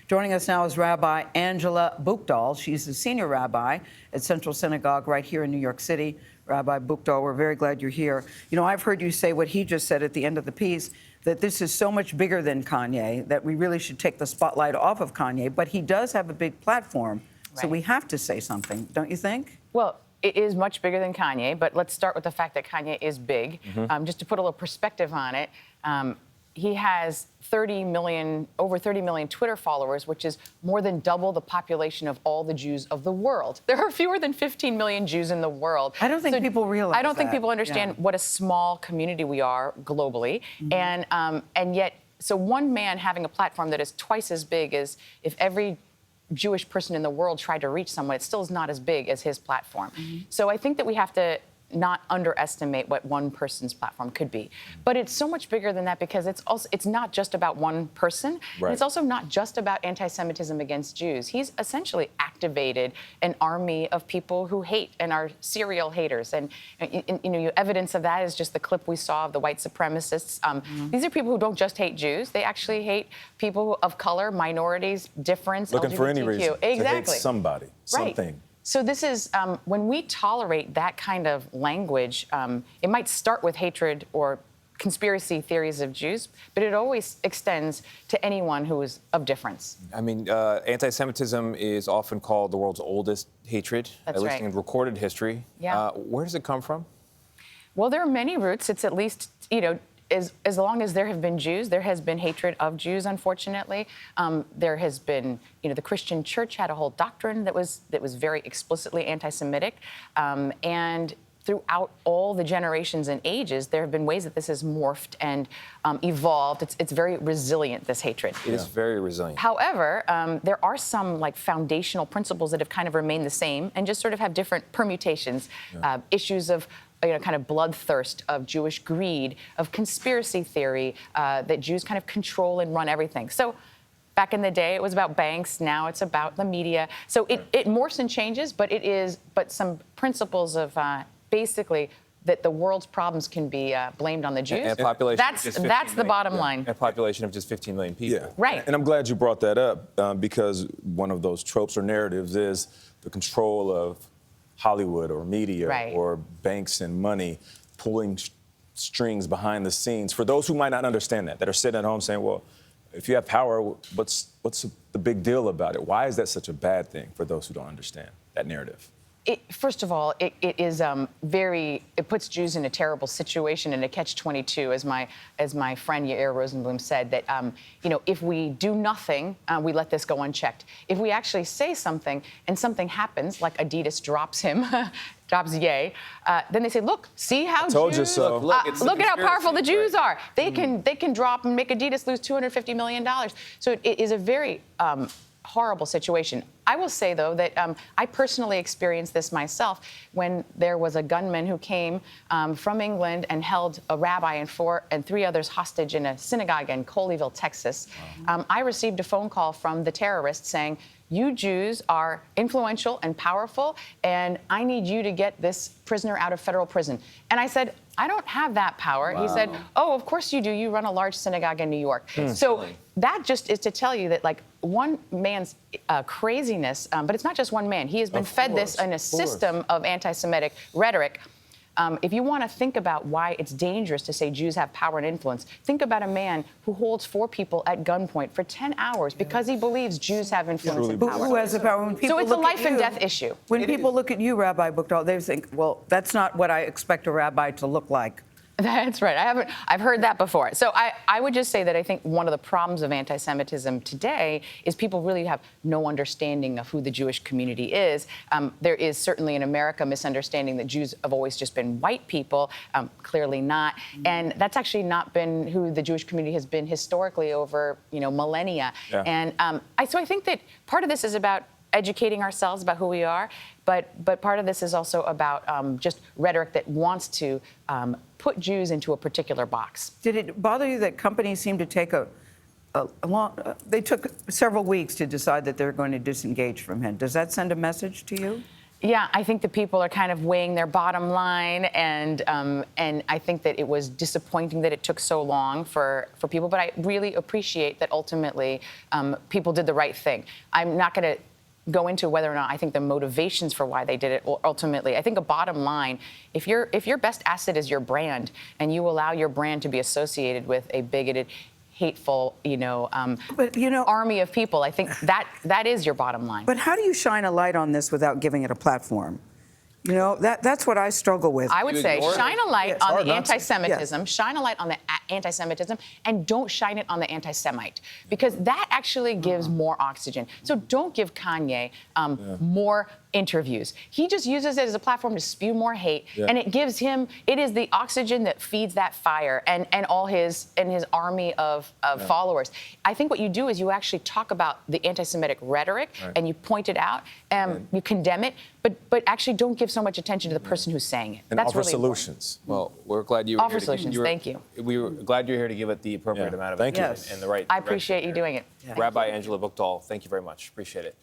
Joining us now is Rabbi Angela Buchdahl. She's the senior rabbi at Central Synagogue right here in New York City. Rabbi Buchdahl, we're very glad you're here. You know, I've heard you say what he just said at the end of the piece, that this is so much bigger than Kanye, that we really should take the spotlight off of Kanye, but he does have a big platform, so we have to say something, don't you think? Well, it is much bigger than Kanye, but let's start with the fact that Kanye is big. Just to put a little perspective on it, he has over 30 million Twitter followers, which is more than double the population of all the Jews of the world. There are fewer than 15 million Jews in the world. I don't think people realize I don't think that. people understand what a small community we are globally. And yet, so one man having a platform that is twice as big as if every Jewish person in the world tried to reach someone, it still is not as big as his platform. So I think that we have to not underestimate what one person's platform could be. But it's so much bigger than that because it's not just about one person. Right. And it's also not just about anti-Semitism against Jews. He's essentially activated an army of people who hate and are serial haters. And you know, evidence of that is just the clip we saw of the white supremacists. These are people who don't just hate Jews. They actually hate people of color, minorities, difference, Looking LGBTQ. for any reason Exactly. to hate somebody, Right. something. So this is, when we tolerate that kind of language, it might start with hatred or conspiracy theories of Jews, but it always extends to anyone who is of difference. I mean, anti-Semitism is often called the world's oldest hatred, That's at least right. in recorded history. Yeah. Where does it come from? Well, there are many roots. It's at least, you know, as long as there have been Jews, there has been hatred of Jews, unfortunately. There has been, you know, the Christian church had a whole doctrine that was very explicitly anti-Semitic. And throughout all the generations and ages, there have been ways that this has morphed and evolved. It's very resilient, this hatred. It is very resilient. However, there are some like foundational principles that have kind of remained the same and just sort of have different permutations, issues of, you know, kind of bloodthirst, of Jewish greed, of conspiracy theory, that Jews kind of control and run everything. So back in the day, it was about banks. Now it's about the media. So it morphs and changes, but some principles of basically that the world's problems can be blamed on the Jews. And population of just 15 That's the million. bottom line. A population of just 15 million people. Yeah. Right. And I'm glad you brought that up because one of those tropes or narratives is the control of Hollywood or media or banks and money pulling strings behind the scenes. For those who might not understand that are sitting at home saying, well, if you have power, what's the big deal about it? Why is that such a bad thing for those who don't understand that narrative? First of all, it puts Jews in a terrible situation and a catch-22, as my friend Yair Rosenblum said, that you know, if we do nothing, we let this go unchecked. If we actually say something and something happens, like Adidas drops him, drops Ye, then they say, look, see how told you Jews, so. look at how powerful the Jews are. They can drop and make Adidas lose $250 million. So it is a very horrible situation. I will say, though, that I personally experienced this myself when there was a gunman who came from England and held a rabbi and three others hostage in a synagogue in Colleyville, Texas. I received a phone call from the terrorist saying, you Jews are influential and powerful, and I need you to get this prisoner out of federal prison. And I said, I don't have that power. He said, oh, of course you do. You run a large synagogue in New York. So that just is to tell you that, like, one man's craziness, but it's not just one man. He has been fed this in a system of anti-Semitic rhetoric. If you want to think about why it's dangerous to say Jews have power and influence, think about a man who holds 4 people at gunpoint for 10 hours because he believes Jews have influence and power. Who has the power? When people So it's a look life at and you, death issue. When people look at you, Rabbi Buchdahl, they think, well, that's not what I expect a rabbi to look like. That's right. I've heard that before. So I would just say that I think one of the problems of anti-Semitism today is people really have no understanding of who the Jewish community is. There is certainly in America misunderstanding that Jews have always just been white people. Clearly not. And that's actually not been who the Jewish community has been historically over, you know, millennia. Yeah. And so I think that part of this is about educating ourselves about who we are, but part of this is also about just rhetoric that wants to put Jews into a particular box. Did it bother you that companies seem to take they took several weeks to decide that they're going to disengage from him? Does that send a message to you? Yeah, I think the people are kind of weighing their bottom line, and I think that it was disappointing that it took so long for people. But I really appreciate that ultimately people did the right thing. I'm not going to go into whether or not I think the motivations for why they did it. Ultimately, I think a bottom line: if your best asset is your brand, and you allow your brand to be associated with a bigoted, hateful, army of people, I think that is your bottom line. But how do you shine a light on this without giving it a platform? That's what I struggle with. I would say shine a light on the anti-Semitism, Yes. shine a light on the anti-Semitism, and don't shine it on the anti-Semite, because that actually gives more oxygen. So don't give Kanye more interviews. He just uses it as a platform to spew more hate, and it gives him, it is the oxygen that feeds that fire and all his army of followers. I think what you do is you actually talk about the anti-Semitic rhetoric, and you point it out, you condemn it, but actually don't give so much attention to the person who's saying it. And That's offer really solutions. Well, we're glad you were Offer here. solutions. Thank you. We were glad you're here to give it the appropriate amount of Thank you. attention and the right. I appreciate you doing it. Rabbi Angela Buchdahl, thank you very much. Appreciate it.